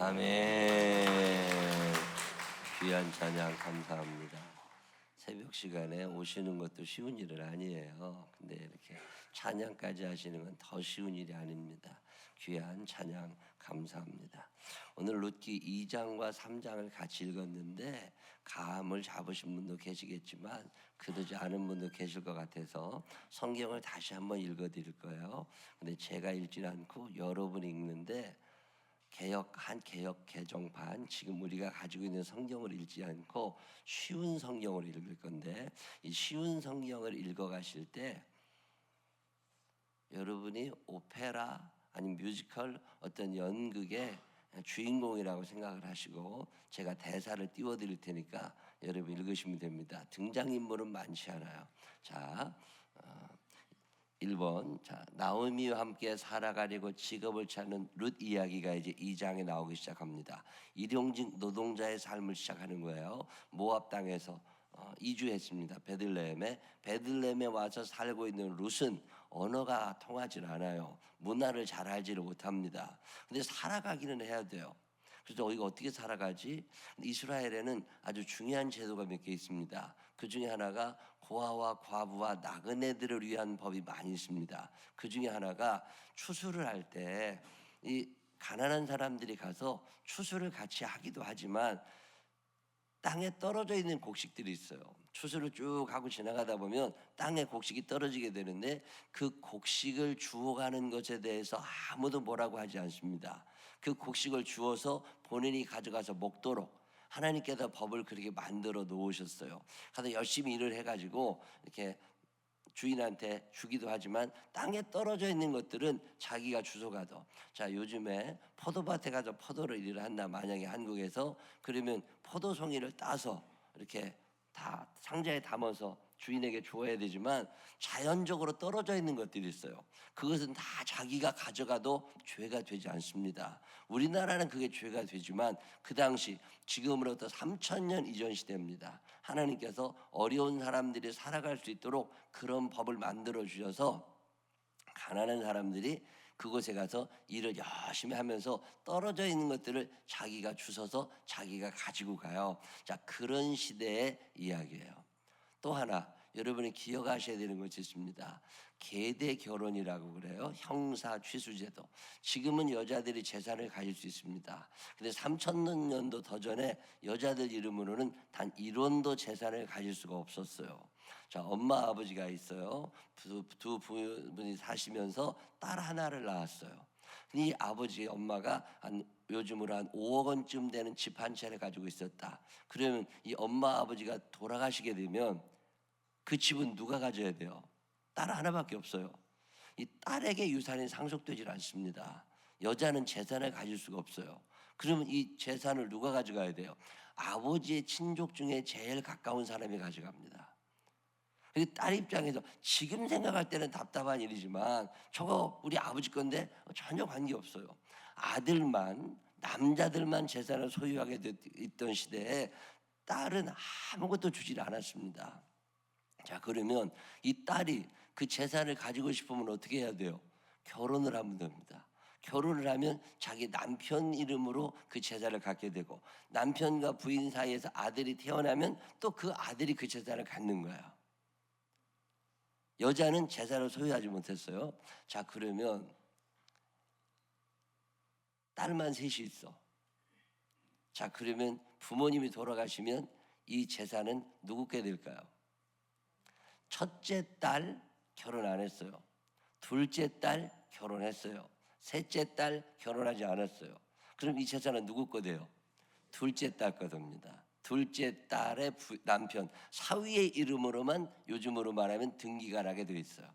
아멘. 귀한 찬양 감사합니다. 새벽 시간에 오시는 것도 쉬운 일은 아니에요. 근데 이렇게 찬양까지 하시는 건 더 쉬운 일이 아닙니다. 귀한 찬양 감사합니다. 오늘 룻기 2장과 3장을 같이 읽었는데 감을 잡으신 분도 계시겠지만 그러지 않은 분도 계실 것 같아서 성경을 다시 한번 읽어드릴 거예요. 근데 제가 읽지 않고 여러분이 읽는데 개역 개정판, 지금 우리가 가지고 있는 성경을 읽지 않고 쉬운 성경을 읽을 건데, 이 쉬운 성경을 읽어가실 때 여러분이 오페라 아니면 뮤지컬 어떤 연극의 주인공이라고 생각을 하시고 제가 대사를 띄워드릴 테니까 여러분 읽으시면 됩니다. 등장인물은 많지 않아요. 자, 1번. 자, 나오미와 함께 살아가려고 직업을 찾는 룻 이야기가 이제 2장에 나오기 시작합니다. 일용직 노동자의 삶을 시작하는 거예요. 모압 땅에서 이주했습니다. 베들레헴에 와서 살고 있는 룻은 언어가 통하지 않아요. 문화를 잘 알지를 못합니다. 근데 살아가기는 해야 돼요. 그래서 이거 어떻게 살아가지? 이스라엘에는 아주 중요한 제도가 몇 개 있습니다. 그 중에 하나가 고아와 과부와 나그네들을 위한 법이 많이 있습니다. 그 중에 하나가 추수를 할 때 이 가난한 사람들이 가서 추수를 같이 하기도 하지만 땅에 떨어져 있는 곡식들이 있어요. 추수를 쭉 하고 지나가다 보면 땅에 곡식이 떨어지게 되는데 그 곡식을 주워가는 것에 대해서 아무도 뭐라고 하지 않습니다. 그 곡식을 주워서 본인이 가져가서 먹도록 하나님께서 법을 그렇게 만들어 놓으셨어요. 가서 열심히 일을 해가지고 이렇게 주인한테 주기도 하지만 땅에 떨어져 있는 것들은 자기가 주워가도. 자, 요즘에 포도밭에 가서 포도를 일을 한다. 만약에 한국에서 그러면 포도송이를 따서 이렇게 다 상자에 담아서 주인에게 주어야 되지만 자연적으로 떨어져 있는 것들이 있어요. 그것은 다 자기가 가져가도 죄가 되지 않습니다. 우리나라는 그게 죄가 되지만 그 당시 지금으로부터 3000년 이전 시대입니다. 하나님께서 어려운 사람들이 살아갈 수 있도록 그런 법을 만들어 주셔서 가난한 사람들이 그곳에 가서 일을 열심히 하면서 떨어져 있는 것들을 자기가 주워서 자기가 가지고 가요. 자, 그런 시대의 이야기예요. 또 하나 여러분이 기억하셔야 되는 것이 있습니다. 계대 결혼이라고 그래요. 형사 취수제도. 지금은 여자들이 재산을 가질 수 있습니다. 근데 3000년도 더 전에 여자들 이름으로는 단 1원도 재산을 가질 수가 없었어요. 자, 엄마 아버지가 있어요. 두 분이 사시면서 딸 하나를 낳았어요. 이 아버지 엄마가 요즘으로 한 5억 원쯤 되는 집 한 채를 가지고 있었다. 그러면 이 엄마 아버지가 돌아가시게 되면 그 집은 누가 가져야 돼요? 딸 하나밖에 없어요. 이 딸에게 유산이 상속되질 않습니다. 여자는 재산을 가질 수가 없어요. 그러면 이 재산을 누가 가져가야 돼요? 아버지의 친족 중에 제일 가까운 사람이 가져갑니다. 딸 입장에서 지금 생각할 때는 답답한 일이지만 저거 우리 아버지 건데 전혀 관계없어요. 남자들만 재산을 소유하게 있던 시대에 딸은 아무것도 주질 않았습니다. 자, 그러면 이 딸이 그 재산을 가지고 싶으면 어떻게 해야 돼요? 결혼을 하면 됩니다. 결혼을 하면 자기 남편 이름으로 그 재산을 갖게 되고 남편과 부인 사이에서 아들이 태어나면 또 그 아들이 그 재산을 갖는 거예요. 여자는 재산을 소유하지 못했어요. 자, 그러면 딸만 셋이 있어. 자, 그러면 부모님이 돌아가시면 이 재산은 누구께 될까요? 첫째 딸 결혼 안 했어요. 둘째 딸 결혼했어요. 셋째 딸 결혼하지 않았어요. 그럼 이 재산은 누구 거 돼요? 둘째 딸 거 됩니다. 둘째 딸의 남편 사위의 이름으로만 요즘으로 말하면 등기가 나게 되어 있어요.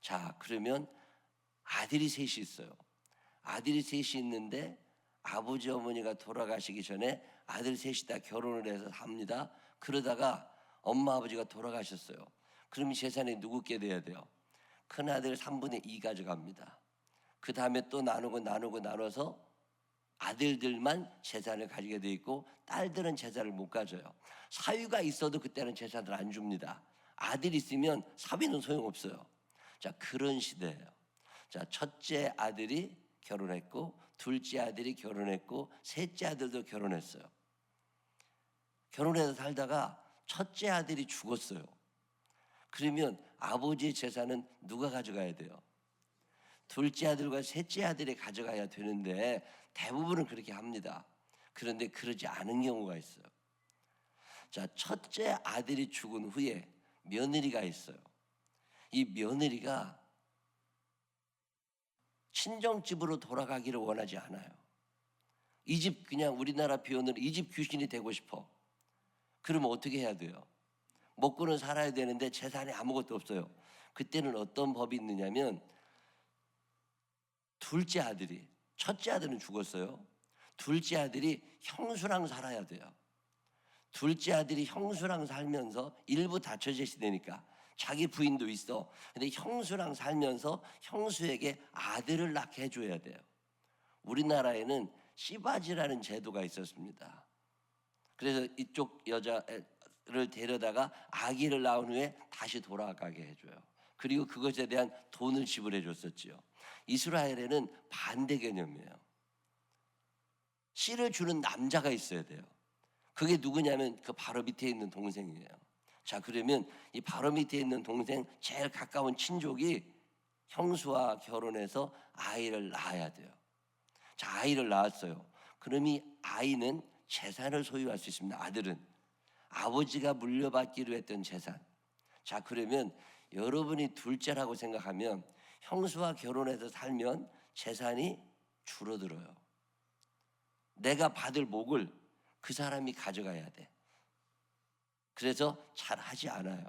자, 그러면 아들이 셋이 있어요. 아들이 셋이 있는데 아버지 어머니가 돌아가시기 전에 아들 셋이 다 결혼을 해서 합니다. 그러다가 엄마 아버지가 돌아가셨어요. 그럼 재산이 누구께 돼야 돼요? 큰아들 3분의 2 가져갑니다. 그 다음에 또 나눠서 아들들만 재산을 가지게 돼 있고 딸들은 재산을 못 가져요. 사위가 있어도 그때는 재산을 안 줍니다. 아들이 있으면 사위는 소용없어요. 자, 그런 시대예요. 자, 첫째 아들이 결혼했고 둘째 아들이 결혼했고 셋째 아들도 결혼했어요. 결혼해서 살다가 첫째 아들이 죽었어요. 그러면 아버지의 재산은 누가 가져가야 돼요? 둘째 아들과 셋째 아들이 가져가야 되는데 대부분은 그렇게 합니다. 그런데 그러지 않은 경우가 있어요. 자, 첫째 아들이 죽은 후에 며느리가 있어요. 이 며느리가 친정집으로 돌아가기를 원하지 않아요. 이 집 그냥 우리나라 표현으로 이 집 귀신이 되고 싶어. 그러면 어떻게 해야 돼요? 먹고는 살아야 되는데 재산이 아무것도 없어요. 그때는 어떤 법이 있느냐면 둘째 아들이, 첫째 아들은 죽었어요. 둘째 아들이 형수랑 살아야 돼요. 둘째 아들이 형수랑 살면서 일부 다처제시 되니까 자기 부인도 있어. 근데 형수랑 살면서 형수에게 아들을 낳게 해줘야 돼요. 우리나라에는 씨바지라는 제도가 있었습니다. 그래서 이쪽 여자를 데려다가 아기를 낳은 후에 다시 돌아가게 해줘요. 그리고 그것에 대한 돈을 지불해 줬었지요. 이스라엘에는 반대 개념이에요. 씨를 주는 남자가 있어야 돼요. 그게 누구냐면 그 바로 밑에 있는 동생이에요. 자, 그러면 이 바로 밑에 있는 동생 제일 가까운 친족이 형수와 결혼해서 아이를 낳아야 돼요. 자, 아이를 낳았어요. 그럼 이 아이는 재산을 소유할 수 있습니다. 아들은 아버지가 물려받기로 했던 재산. 자, 그러면 여러분이 둘째라고 생각하면 형수와 결혼해서 살면 재산이 줄어들어요. 내가 받을 목을 그 사람이 가져가야 돼. 그래서 잘 하지 않아요.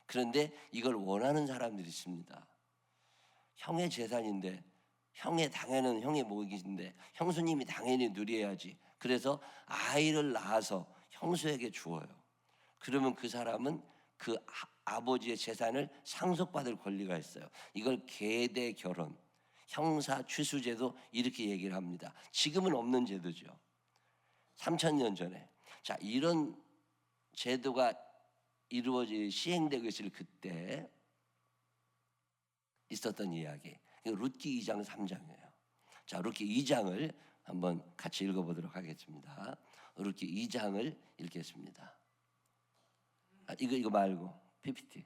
그런데 이걸 원하는 사람들이 있습니다. 형의 재산인데, 형의 당연한 형의 목인데 형수님이 당연히 누려야지. 그래서 아이를 낳아서 형수에게 주어요. 그러면 그 사람은 그 아버지의 재산을 상속받을 권리가 있어요. 이걸 계대 결혼, 형사 취수제도 이렇게 얘기를 합니다. 지금은 없는 제도죠. 3000년 전에. 자, 이런 제도가 시행되고 있을 그때 있었던 이야기. 룻기 2장 3장이에요. 자, 룻기 2장을 한번 같이 읽어보도록 하겠습니다. 룻기 2장을 읽겠습니다. 이거 말고 PPT.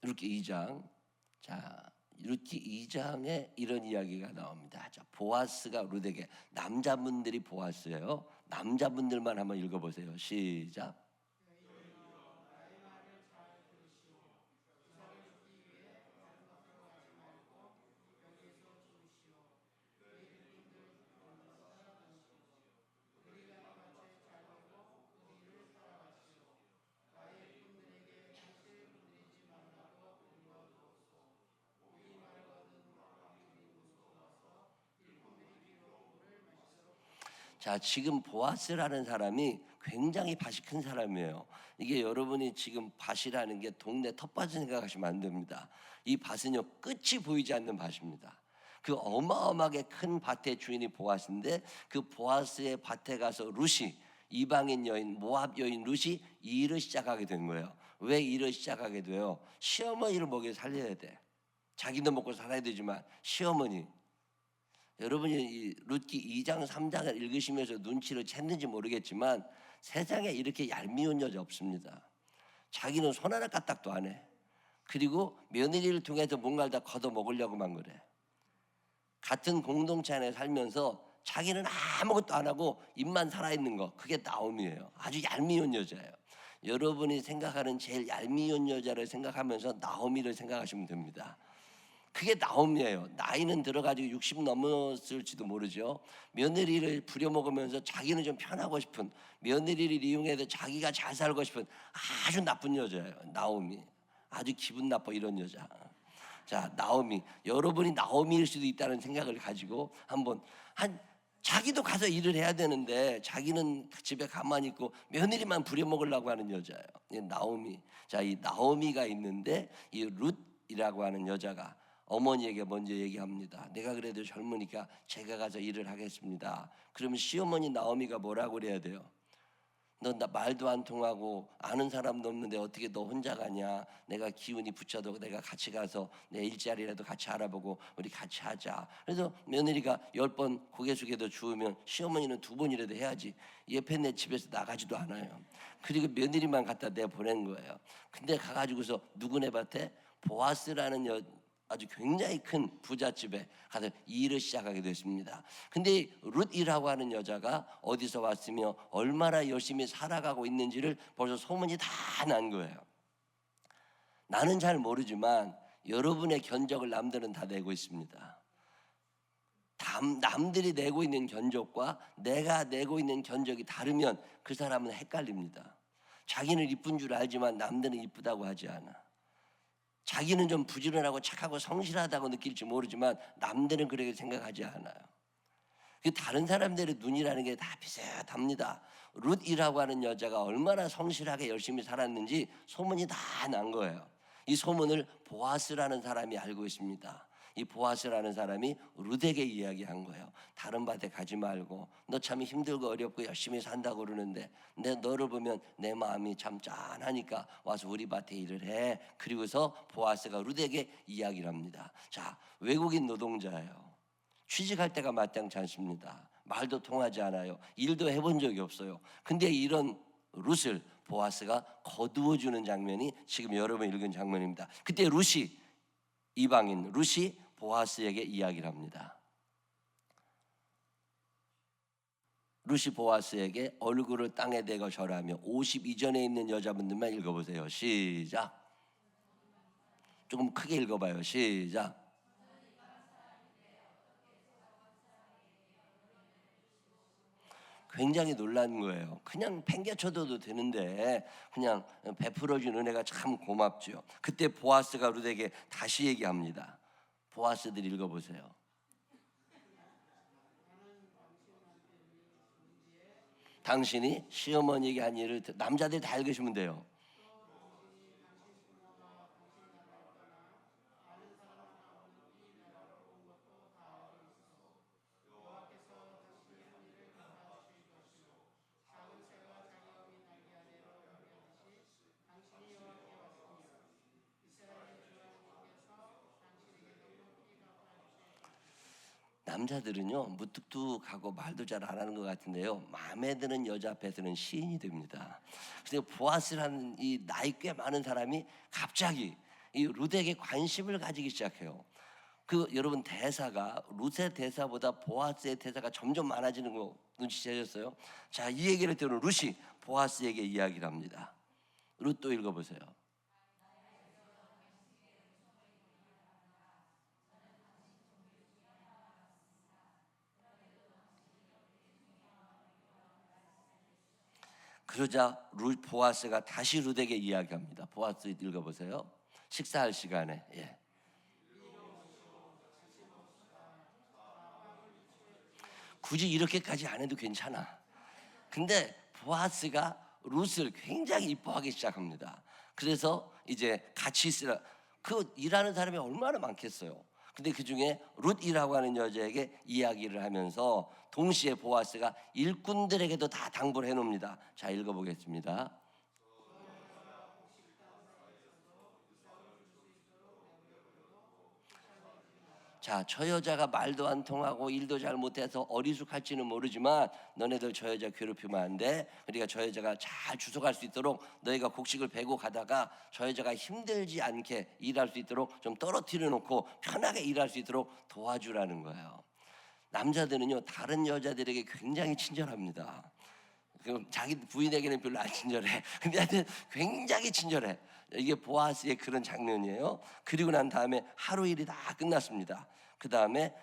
룻기 2장. 자, 룻기 2장에 이런 이야기가 나옵니다. 자, 보아스가 룻에게, 남자분들이 보아스예요. 남자분들만 한번 읽어보세요. 시작. 자, 지금 보아스라는 사람이 굉장히 밭이 큰 사람이에요. 이게 여러분이 지금 밭이라는 게 동네 텃밭을 생각하시면 안 됩니다. 이 밭은요, 끝이 보이지 않는 밭입니다. 그 어마어마하게 큰 밭의 주인이 보아스인데, 그 보아스의 밭에 가서 룻이, 이방인 여인, 모압 여인 룻이 이 일을 시작하게 된 거예요. 왜 일을 시작하게 돼요? 시어머니를 먹여 살려야 돼. 자기도 먹고 살아야 되지만 시어머니, 여러분이 이 룻기 2장 3장을 읽으시면서 눈치를 챘는지 모르겠지만 세상에 이렇게 얄미운 여자 없습니다. 자기는 손 하나 까딱도 안 해. 그리고 며느리를 통해서 뭔가를 다 걷어 먹으려고만 그래. 같은 공동체 안에 살면서 자기는 아무것도 안 하고 입만 살아있는 거, 그게 나옴이에요. 아주 얄미운 여자예요. 여러분이 생각하는 제일 얄미운 여자를 생각하면서 나오미를 생각하시면 됩니다. 그게 나옴이에요. 나이는 들어가지고 60 넘었을지도 모르죠. 며느리를 부려먹으면서 자기는 좀 편하고 싶은, 며느리를 이용해서 자기가 잘 살고 싶은 아주 나쁜 여자예요. 나오미. 아주 기분 나빠 이런 여자. 자, 나오미. 여러분이 나오미일 수도 있다는 생각을 가지고 한번 자기도 가서 일을 해야 되는데 자기는 집에 가만히 있고 며느리만 부려먹으려고 하는 여자예요. 나오미. 자, 이 나오미가 있는데 이 룻이라고 하는 여자가 어머니에게 먼저 얘기합니다. 내가 그래도 젊으니까 제가 가서 일을 하겠습니다. 그러면 시어머니 나오미가 뭐라고 그래야 돼요? 너 나 말도 안 통하고 아는 사람도 없는데 어떻게 너 혼자 가냐? 내가 기운이 붙여도 내가 같이 가서 내 일자리라도 같이 알아보고 우리 같이 하자. 그래서 며느리가 10번 고개 숙여도 주우면 시어머니는 2번이라도 해야지. 예편 내 집에서 나가지도 않아요. 그리고 며느리만 갖다 내 보낸 거예요. 근데 가가지고서 누구네 밭에 보아스라는 아주 굉장히 큰 부잣집에 가서 일을 시작하게 됐습니다. 근데 룻이라고 하는 여자가 어디서 왔으며 얼마나 열심히 살아가고 있는지를 벌써 소문이 다 난 거예요. 나는 잘 모르지만 여러분의 견적을 남들은 다 내고 있습니다. 남들이 내고 있는 견적과 내가 내고 있는 견적이 다르면 그 사람은 헷갈립니다. 자기는 이쁜 줄 알지만 남들은 이쁘다고 하지 않아. 자기는 좀 부지런하고 착하고 성실하다고 느낄지 모르지만 남들은 그렇게 생각하지 않아요. 다른 사람들의 눈이라는 게 다 비슷합니다. 룻이라고 하는 여자가 얼마나 성실하게 열심히 살았는지 소문이 다 난 거예요. 이 소문을 보아스라는 사람이 알고 있습니다. 이 보아스라는 사람이 룻에게 이야기한 거예요. 다른 밭에 가지 말고 너 참 힘들고 어렵고 열심히 산다고 그러는데 내 너를 보면 내 마음이 참 짠하니까 와서 우리 밭에 일을 해. 그리고서 보아스가 룻에게 이야기를 합니다. 자, 외국인 노동자예요. 취직할 때가 마땅치 않습니다. 말도 통하지 않아요. 일도 해본 적이 없어요. 근데 이런 룻을 보아스가 거두어주는 장면이 지금 여러분 읽은 장면입니다. 그때 룻이 이방인 룻이 보아스에게 이야기를 합니다. 룻이 보아스에게 얼굴을 땅에 대고 절하며 50 이전에 있는 여자분들만 읽어보세요. 시작. 조금 크게 읽어봐요. 시작. 굉장히 놀란 거예요. 그냥 팽개쳐도 되는데 그냥 베풀어준 은혜가 참 고맙죠. 그때 보아스가 룻에게 다시 얘기합니다. 보아스들 읽어보세요. 당신이 시어머니에게 한 일을 남자들이 다 읽으시면 돼요. 남자들은요 무뚝뚝하고 말도 잘 안 하는 것 같은데요 마음에 드는 여자 앞에서는 시인이 됩니다. 그래서 보아스라는 이 나이 꽤 많은 사람이 갑자기 이 룻에게 관심을 가지기 시작해요. 여러분 대사가 룻의 대사보다 보아스의 대사가 점점 많아지는 거 눈치채셨어요? 자, 이 얘기를 들은 룻이 보아스에게 이야기를 합니다. 룻 또 읽어보세요. 그러자 보아스가 다시 룻에게 이야기합니다. 보아스 읽어보세요. 식사할 시간에. 예. 굳이 이렇게까지 안 해도 괜찮아. 근데 보아스가 룻을 굉장히 이뻐하기 시작합니다. 그래서 이제 같이 있으라. 일하는 사람이 얼마나 많겠어요. 근데 그 중에 룻이라고 하는 여자에게 이야기를 하면서 동시에 보아스가 일꾼들에게도 다 당부를 해놓습니다. 자, 읽어보겠습니다. 자, 저 여자가 말도 안 통하고 일도 잘 못해서 어리숙할지는 모르지만 너네들 저 여자 괴롭히면 안 돼. 그러니까 저 여자가 잘 주워갈 수 있도록 너희가 곡식을 베고 가다가 저 여자가 힘들지 않게 일할 수 있도록 좀 떨어뜨려 놓고 편하게 일할 수 있도록 도와주라는 거예요. 남자들은요 다른 여자들에게 굉장히 친절합니다. 자기 부인에게는 별로 안 친절해. 근데 하여튼 굉장히 친절해. 이게 보아스의 그런 장면이에요. 그리고 난 다음에 하루 일이 다 끝났습니다. 그 다음에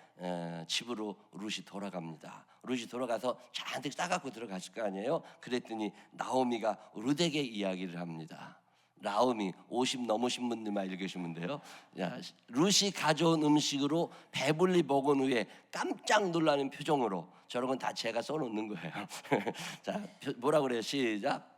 집으로 룻이 돌아갑니다. 룻이 돌아가서 잔뜩 싸갖고 들어갔을 거 아니에요. 그랬더니 나오미가 룻에게 이야기를 합니다. 나오미 50 넘으신 분들만 읽으시면 돼요. 룻이 가져온 음식으로 배불리 먹은 후에 깜짝 놀라는 표정으로 저런 건 다 제가 써놓는 거예요. 자, 뭐라 그래요? 시작.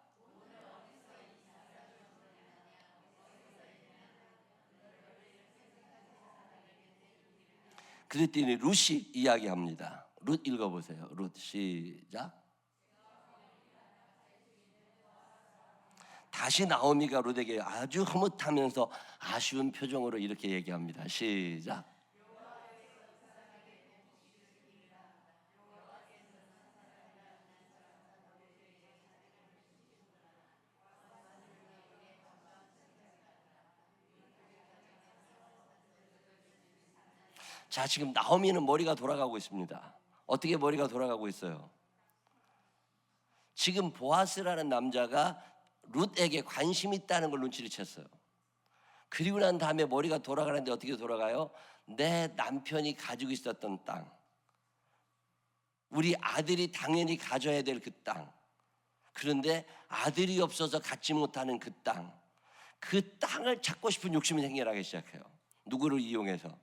그랬더니 룻이 이야기합니다. 룻 읽어보세요. 룻 시작. 다시 나오미가 룻에게 아주 흐뭇하면서 아쉬운 표정으로 이렇게 얘기합니다. 시작. 자, 지금 나오미는 머리가 돌아가고 있습니다. 어떻게 머리가 돌아가고 있어요? 지금 보아스라는 남자가 룻에게 관심 있다는 걸 눈치를 챘어요. 그리고 난 다음에 머리가 돌아가는데 어떻게 돌아가요? 내 남편이 가지고 있었던 땅, 우리 아들이 당연히 가져야 될 그 땅, 그런데 아들이 없어서 갖지 못하는 그 땅, 그 땅을 찾고 싶은 욕심이 생겨나기 시작해요. 누구를 이용해서?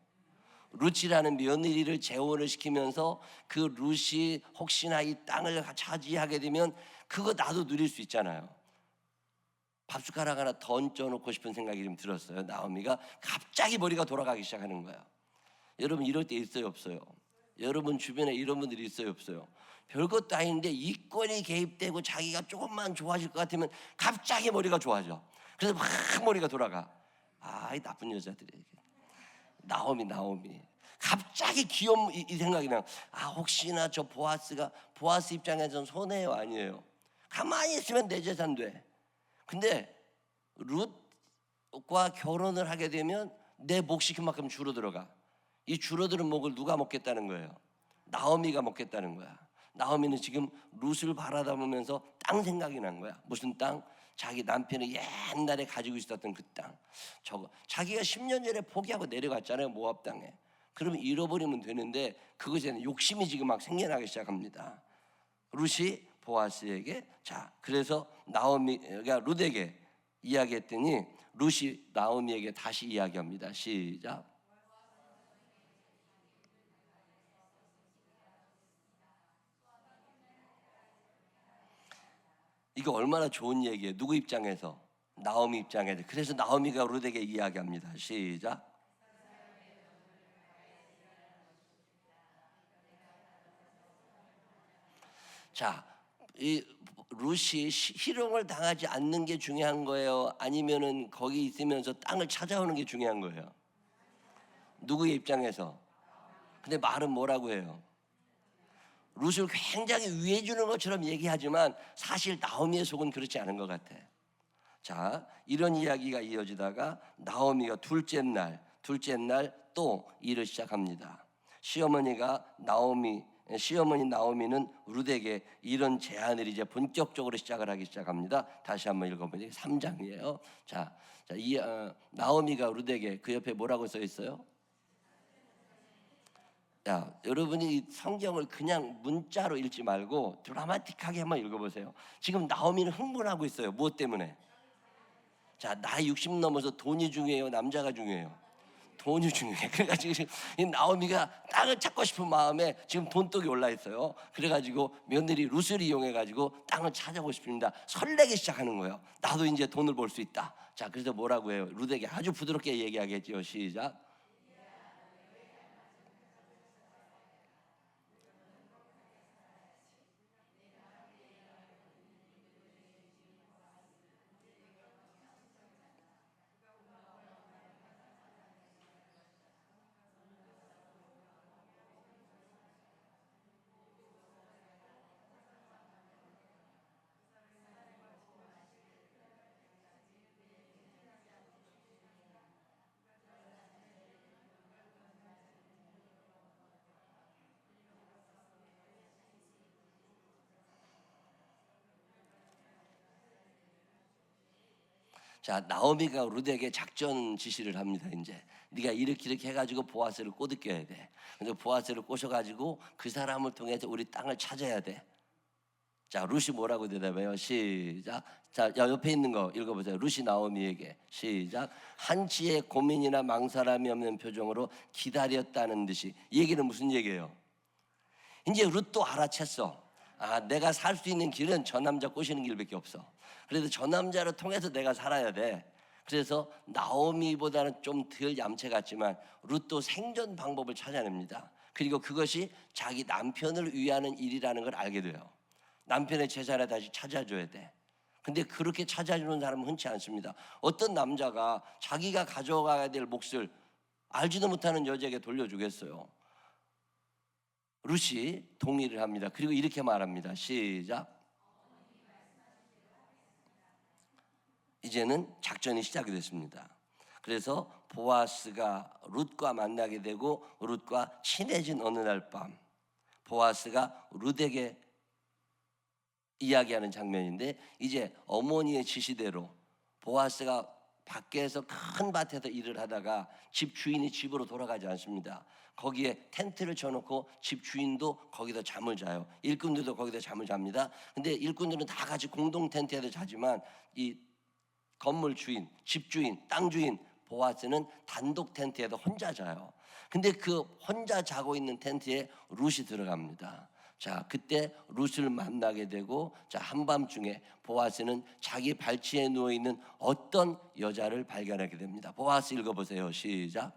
룻이라는 며느리를 재혼을 시키면서 그 룻이 혹시나 이 땅을 차지하게 되면 그거 나도 누릴 수 있잖아요. 밥숟가락 하나 더 얹어놓고 싶은 생각이 좀 들었어요. 나오미가 갑자기 머리가 돌아가기 시작하는 거야. 여러분 이럴 때 있어요 없어요? 여러분 주변에 이런 분들이 있어요 없어요? 별것도 아닌데 이권이 개입되고 자기가 조금만 좋아질 것 같으면 갑자기 머리가 좋아져. 그래서 막 머리가 돌아가. 이 나쁜 여자들이. 나오미 갑자기 귀여운 이 생각이 나. 혹시나 저 보아스 입장에서는 손해요 아니에요? 가만히 있으면 내 재산 돼. 근데 룻과 결혼을 하게 되면 내 몫이 그만큼 줄어들어가. 이 줄어드는 몫을 누가 먹겠다는 거예요? 나오미가 먹겠다는 거야. 나오미는 지금 룻을 바라다보면서 땅 생각이 난 거야. 무슨 땅? 자기 남편이 옛날에 가지고 있었던 그 땅. 저거 자기가 10년 전에 포기하고 내려갔잖아요, 모압 땅에. 그러면 잃어버리면 되는데 그것에는 욕심이 지금 막 생겨나기 시작합니다. 룻이 보아스에게, 자, 그래서 나오미가 룻에게 이야기했더니 룻이 나오미에게 다시 이야기합니다. 시작. 이거 얼마나 좋은 얘기예요. 누구 입장에서? 나오미 입장에서. 그래서 나오미가 룻에게 이야기합니다. 시작. 자, 이 룻이 희롱을 당하지 않는 게 중요한 거예요? 아니면은 거기 있으면서 땅을 찾아오는 게 중요한 거예요? 누구의 입장에서? 근데 말은 뭐라고 해요? 룻을 굉장히 위해 주는 것처럼 얘기하지만 사실 나오미의 속은 그렇지 않은 것 같아. 자, 이런 이야기가 이어지다가 나오미가 둘째 날 또 일을 시작합니다. 시어머니 나오미는 룻에게 이런 제안을 이제 본격적으로 하기 시작합니다. 다시 한번 읽어보니 3장이에요. 나오미가 룻에게 그 옆에 뭐라고 써 있어요? 여러분이 성경을 그냥 문자로 읽지 말고 드라마틱하게 한번 읽어보세요. 지금 나오미는 흥분하고 있어요. 무엇 때문에? 자, 나이 60 넘어서 돈이 중요해요? 남자가 중요해요? 돈이 중요해. 그래가지고 이 나오미가 땅을 찾고 싶은 마음에 지금 돈독이 올라 있어요. 그래가지고 며느리 룻을 이용해가지고 땅을 찾아오고 싶습니다. 설레기 시작하는 거예요. 나도 이제 돈을 벌 수 있다. 자, 그래서 뭐라고 해요? 룻에게 아주 부드럽게 얘기하겠죠. 시작. 자, 나오미가 룻에게 작전 지시를 합니다. 이제 네가 이렇게 해가지고 보아스를 꼬드겨야 돼. 근데 보아스를 꼬셔가지고 그 사람을 통해서 우리 땅을 찾아야 돼. 자, 룻이 뭐라고 대답해요? 시작. 자, 옆에 있는 거 읽어보세요. 룻이 나오미에게 시작. 한치의 고민이나 망설임이 없는 표정으로 기다렸다는 듯이. 이 얘기는 무슨 얘기예요? 이제 룻도 알아챘어. 내가 살 수 있는 길은 저 남자 꼬시는 길밖에 없어. 그래서 저 남자를 통해서 내가 살아야 돼. 그래서 나오미보다는 좀 덜 얌체 같지만 룻도 생존 방법을 찾아냅니다. 그리고 그것이 자기 남편을 위하는 일이라는 걸 알게 돼요. 남편의 재산을 다시 찾아줘야 돼. 근데 그렇게 찾아주는 사람은 흔치 않습니다. 어떤 남자가 자기가 가져가야 될 몫을 알지도 못하는 여자에게 돌려주겠어요? 룻이 동의를 합니다. 그리고 이렇게 말합니다. 시작. 이제는 작전이 시작이 됐습니다. 그래서 보아스가 룻과 만나게 되고 룻과 친해진 어느 날 밤, 보아스가 룻에게 이야기하는 장면인데, 이제 어머니의 지시대로 보아스가 밖에서 큰 밭에서 일을 하다가 집 주인이 집으로 돌아가지 않습니다. 거기에 텐트를 쳐놓고 집 주인도 거기서 잠을 자요. 일꾼들도 거기서 잠을 잡니다. 근데 일꾼들은 다 같이 공동 텐트에서 자지만 이 건물 주인, 집 주인, 땅 주인 보아스는 단독 텐트에서 혼자 자요. 근데 그 혼자 자고 있는 텐트에 룻이 들어갑니다. 자, 그때 룻을 만나게 되고, 자, 한밤중에 보아스는 자기 발치에 누워 있는 어떤 여자를 발견하게 됩니다. 보아스 읽어보세요. 시작.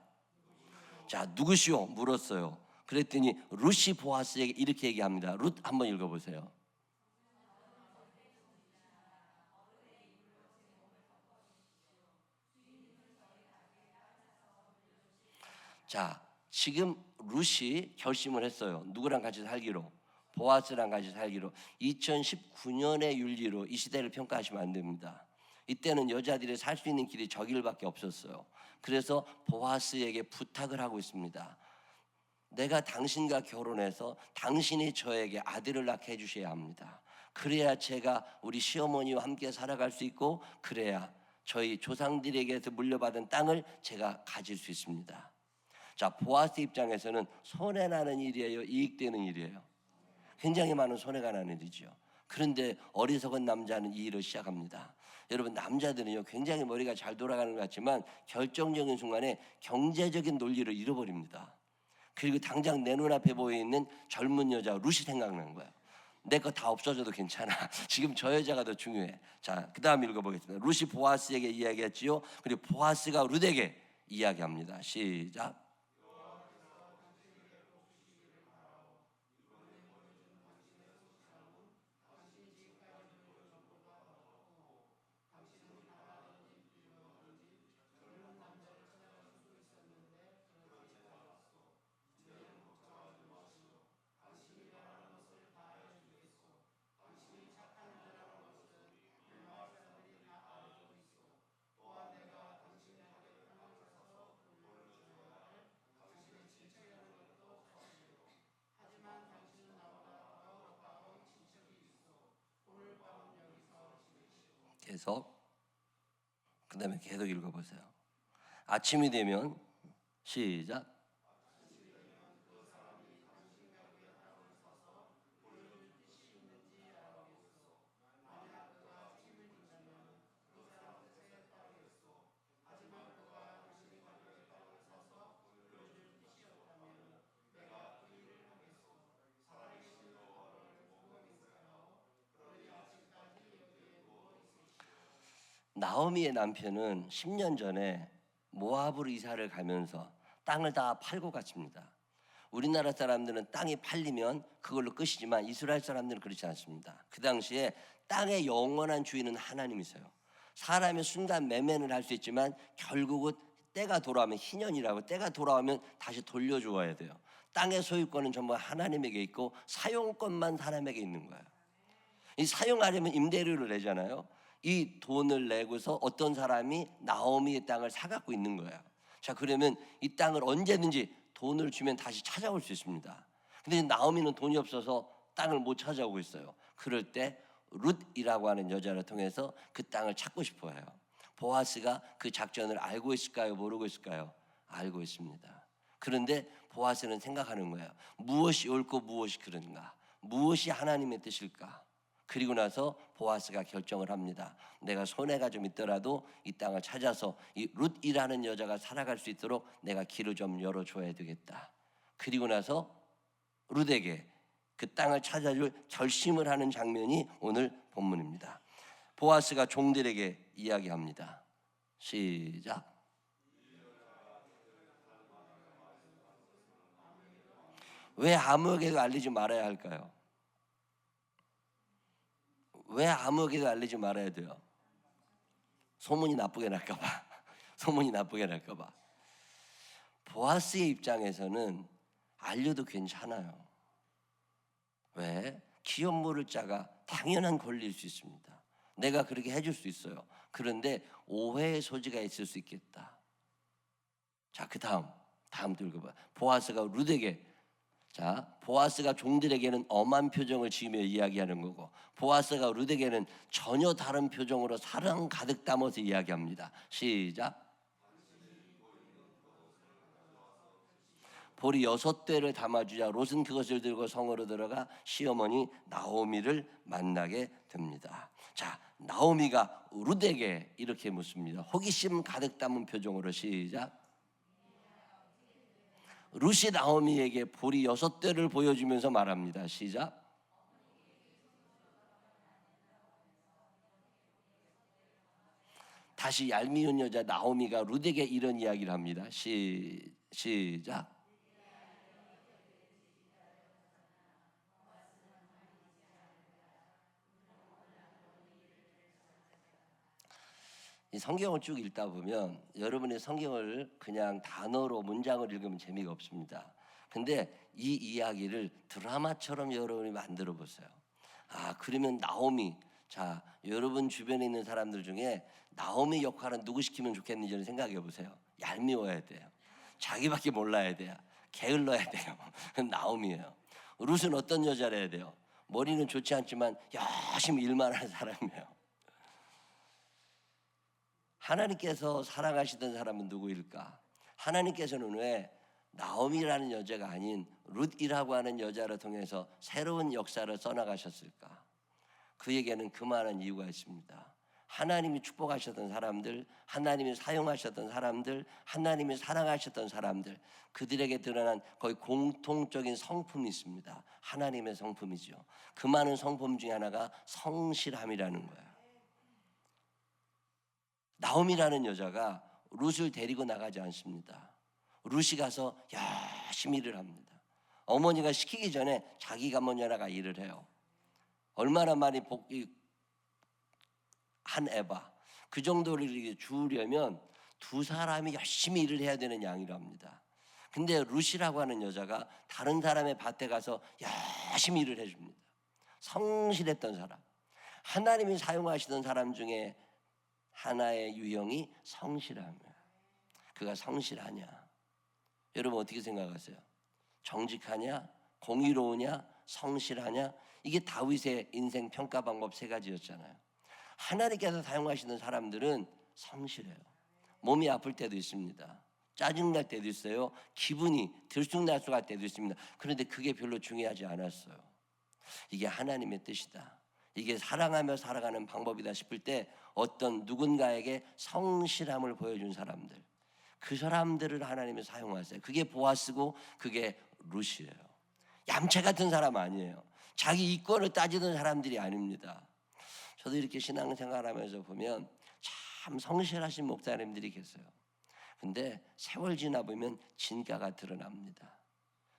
자, 누구시오? 물었어요. 그랬더니 룻이 보아스에게 이렇게 얘기합니다. 룻 한번 읽어보세요. 자, 지금 룻이 결심을 했어요. 누구랑 같이 살기로? 보아스랑 같이 살기로. 2019년의 윤리로 이 시대를 평가하시면 안 됩니다. 이때는 여자들이 살 수 있는 길이 저 길밖에 없었어요. 그래서 보아스에게 부탁을 하고 있습니다. 내가 당신과 결혼해서 당신이 저에게 아들을 낳게 해주셔야 합니다. 그래야 제가 우리 시어머니와 함께 살아갈 수 있고, 그래야 저희 조상들에게서 물려받은 땅을 제가 가질 수 있습니다. 자, 보아스 입장에서는 손해나는 일이에요? 이익되는 일이에요? 굉장히 많은 손해가 나는 일이죠. 그런데 어리석은 남자는 이 일을 시작합니다. 여러분, 남자들은요 굉장히 머리가 잘 돌아가는 것 같지만 결정적인 순간에 경제적인 논리를 잃어버립니다. 그리고 당장 내 눈앞에 보이는 젊은 여자 룻이 생각나는 거예요. 내 거 다 없어져도 괜찮아. 지금 저 여자가 더 중요해. 자, 그 다음 읽어보겠습니다. 룻이 보아스에게 이야기했지요. 그리고 보아스가 룻에게 이야기합니다. 시작. 계속, 그 다음에 계속 읽어보세요. 아침이 되면 시작. 나오미의 남편은 10년 전에 모압으로 이사를 가면서 땅을 다 팔고 갔습니다. 우리나라 사람들은 땅이 팔리면 그걸로 끝이지만 이스라엘 사람들은 그렇지 않습니다. 그 당시에 땅의 영원한 주인은 하나님이세요. 사람의 순간 매매는 할 수 있지만 결국은 때가 돌아오면, 희년이라고 때가 돌아오면 다시 돌려주어야 돼요. 땅의 소유권은 전부 하나님에게 있고 사용권만 사람에게 있는 거예요. 이 사용하려면 임대료를 내잖아요. 이 돈을 내고서 어떤 사람이 나오미의 땅을 사갖고 있는 거예요. 자, 그러면 이 땅을 언제든지 돈을 주면 다시 찾아올 수 있습니다. 근데 나오미는 돈이 없어서 땅을 못 찾아오고 있어요. 그럴 때 룻이라고 하는 여자를 통해서 그 땅을 찾고 싶어 해요. 보아스가 그 작전을 알고 있을까요? 모르고 있을까요? 알고 있습니다. 그런데 보아스는 생각하는 거예요. 무엇이 옳고 무엇이 그른가? 무엇이 하나님의 뜻일까? 그리고 나서 보아스가 결정을 합니다. 내가 손해가 좀 있더라도 이 땅을 찾아서 이 룻이라는 여자가 살아갈 수 있도록 내가 길을 좀 열어줘야 되겠다. 그리고 나서 룻에게 그 땅을 찾아줄 결심을 하는 장면이 오늘 본문입니다. 보아스가 종들에게 이야기합니다. 시작. 왜 아무에게도 알리지 말아야 할까요? 왜 아무에게도 알리지 말아야 돼요? 소문이 나쁘게 날까 봐. 소문이 나쁘게 날까 봐. 보아스의 입장에서는 알려도 괜찮아요. 왜? 기업 모를 자가 당연한 권리일 수 있습니다. 내가 그렇게 해줄 수 있어요. 그런데 오해의 소지가 있을 수 있겠다. 자, 그 다음 읽어봐. 보아스가 룻에게, 자, 보아스가 종들에게는 엄한 표정을 지으며 이야기하는 거고, 보아스가 룻에게는 전혀 다른 표정으로 사랑 가득 담아서 이야기합니다. 시작. 보리 6대를 담아주자 롯은 그것을 들고 성으로 들어가 시어머니 나오미를 만나게 됩니다. 자, 나오미가 룻에게 이렇게 묻습니다. 호기심 가득 담은 표정으로 시작. 룻이 나오미에게 보리 6대를 보여주면서 말합니다. 시작. 다시 얄미운 여자 나오미가 룻에게 이런 이야기를 합니다. 시작. 이 성경을 쭉 읽다 보면 여러분의 성경을 그냥 단어로 문장을 읽으면 재미가 없습니다. 근데 이 이야기를 드라마처럼 여러분이 만들어 보세요. 아, 그러면 나오미, 자, 여러분 주변에 있는 사람들 중에 나오미 역할은 누구 시키면 좋겠는지를 생각해 보세요. 얄미워야 돼요. 자기밖에 몰라야 돼요. 게을러야 돼요. 그건 나오미예요. 룻은 어떤 여자를 해야 돼요? 머리는 좋지 않지만 열심히 일만 하는 사람이에요. 하나님께서 사랑하시던 사람은 누구일까? 하나님께서는 왜 나오미라는 여자가 아닌 룻이라고 하는 여자를 통해서 새로운 역사를 써나가셨을까? 그에게는 그만한 이유가 있습니다. 하나님이 축복하셨던 사람들, 하나님이 사용하셨던 사람들, 하나님이 사랑하셨던 사람들, 그들에게 드러난 거의 공통적인 성품이 있습니다. 하나님의 성품이죠. 그 많은 성품 중에 하나가 성실함이라는 거예요. 나오미라는 여자가 룻을 데리고 나가지 않습니다. 룻이 가서 열심히 일을 합니다. 어머니가 시키기 전에 자기가 먼저 나가 일을 해요. 얼마나 많이 한 에바, 그 정도를 주우려면 두 사람이 열심히 일을 해야 되는 양이랍니다. 근데 룻이라고 하는 여자가 다른 사람의 밭에 가서 열심히 일을 해줍니다. 성실했던 사람, 하나님이 사용하시던 사람 중에 하나의 유형이 성실함이에요. 그가 성실하냐? 여러분 어떻게 생각하세요? 정직하냐? 공의로우냐? 성실하냐? 이게 다윗의 인생 평가 방법 3가지였잖아요. 하나님께서 사용하시는 사람들은 성실해요. 몸이 아플 때도 있습니다. 짜증날 때도 있어요. 기분이 들쑥날쑥할 때도 있습니다. 그런데 그게 별로 중요하지 않았어요. 이게 하나님의 뜻이다. 이게 사랑하며 살아가는 방법이다 싶을 때 어떤 누군가에게 성실함을 보여준 사람들, 그 사람들을 하나님이 사용하세요. 그게 보아스고 그게 룻이에요. 얌체 같은 사람 아니에요. 자기 이권을 따지는 사람들이 아닙니다. 저도 이렇게 신앙생활하면서 보면 참 성실하신 목사님들이 계세요. 근데 세월 지나 보면 진가가 드러납니다.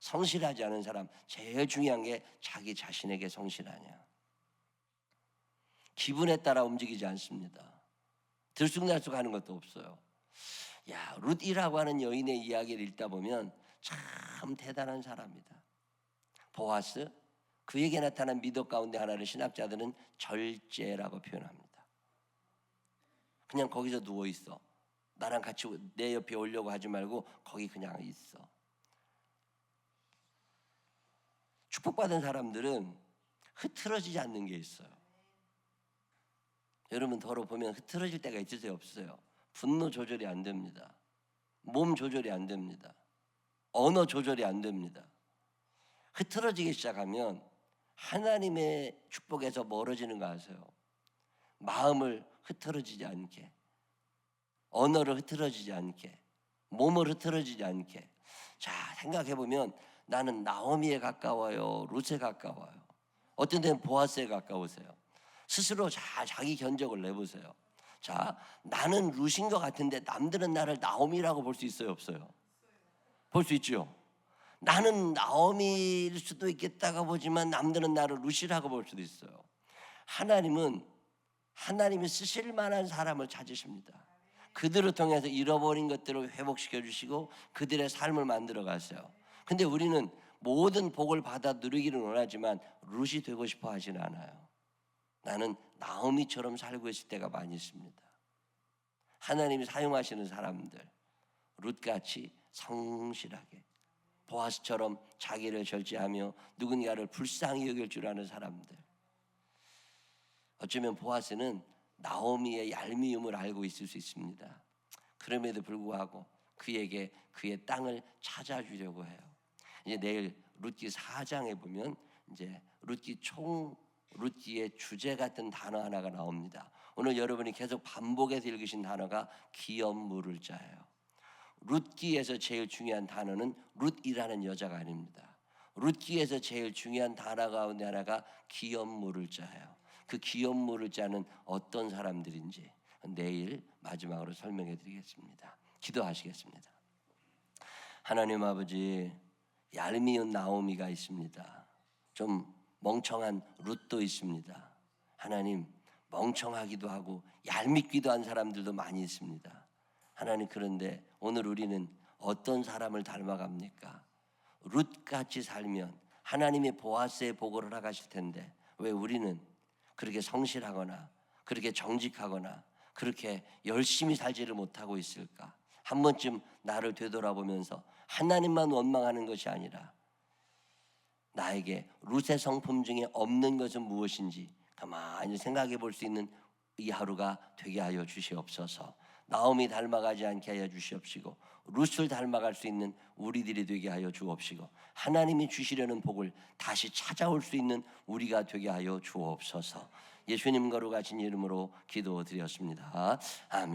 성실하지 않은 사람, 제일 중요한 게 자기 자신에게 성실하냐. 기분에 따라 움직이지 않습니다. 들쑥날쑥하는 것도 없어요. 야, 룻이라고 하는 여인의 이야기를 읽다 보면 참 대단한 사람이다. 보아스, 그에게 나타난 미덕 가운데 하나를 신학자들은 절제라고 표현합니다. 그냥 거기서 누워 있어. 나랑 같이 내 옆에 오려고 하지 말고 거기 그냥 있어. 축복받은 사람들은 흐트러지지 않는 게 있어요. 여러분 더러 보면 흐트러질 때가 있으세요? 없어요? 분노 조절이 안 됩니다. 몸 조절이 안 됩니다. 언어 조절이 안 됩니다. 흐트러지기 시작하면 하나님의 축복에서 멀어지는 거 아세요? 마음을 흐트러지지 않게, 언어를 흐트러지지 않게, 몸을 흐트러지지 않게. 자, 생각해보면 나는 나오미에 가까워요? 룻에 가까워요? 어떤 데는 보아스에 가까우세요? 스스로 자기 견적을 내보세요. 자, 나는 룻인 것 같은데 남들은 나를 나오미라고 볼 수 있어요? 없어요? 볼 수 있죠. 나는 나오미일 수도 있겠다고 보지만 남들은 나를 룻이라고 볼 수도 있어요. 하나님이 쓰실 만한 사람을 찾으십니다. 그들을 통해서 잃어버린 것들을 회복시켜 주시고 그들의 삶을 만들어 가세요. 근데 우리는 모든 복을 받아 누리기를 원하지만 룻이 되고 싶어 하지는 않아요. 나는 나오미처럼 살고 있을 때가 많이 있습니다. 하나님이 사용하시는 사람들, 룻같이 성실하게 보아스처럼 자기를 절제하며 누군가를 불쌍히 여길 줄 아는 사람들. 어쩌면 보아스는 나오미의 얄미움을 알고 있을 수 있습니다. 그럼에도 불구하고 그에게 그의 땅을 찾아주려고 해요. 이제 내일 룻기 4장에 보면 이제 룻기의 주제 같은 단어 하나가 나옵니다. 오늘 여러분이 계속 반복해서 읽으신 단어가 기업 물을 자예요. 룻기에서 제일 중요한 단어는 룻이라는 여자가 아닙니다. 룻기에서 제일 중요한 단어 가운데 하나가 기업 물을 자예요. 그 기업 물을 자는 어떤 사람들인지 내일 마지막으로 설명해 드리겠습니다. 기도하시겠습니다. 하나님 아버지, 얄미운 나오미가 있습니다. 좀 멍청한 룻도 있습니다. 하나님, 멍청하기도 하고 얄밉기도 한 사람들도 많이 있습니다. 하나님, 그런데 오늘 우리는 어떤 사람을 닮아갑니까? 룻같이 살면 하나님의 보아스의 복을 허락하실 텐데 왜 우리는 그렇게 성실하거나 그렇게 정직하거나 그렇게 열심히 살지를 못하고 있을까? 한 번쯤 나를 되돌아보면서 하나님만 원망하는 것이 아니라 나에게 룻의 성품 중에 없는 것은 무엇인지 가만히 생각해 볼 수 있는 이 하루가 되게 하여 주시옵소서. 나오미 닮아가지 않게 하여 주시옵시고 룻을 닮아갈 수 있는 우리들이 되게 하여 주옵시고 하나님이 주시려는 복을 다시 찾아올 수 있는 우리가 되게 하여 주옵소서. 예수님 거룩하신 이름으로 기도드렸습니다. 아멘.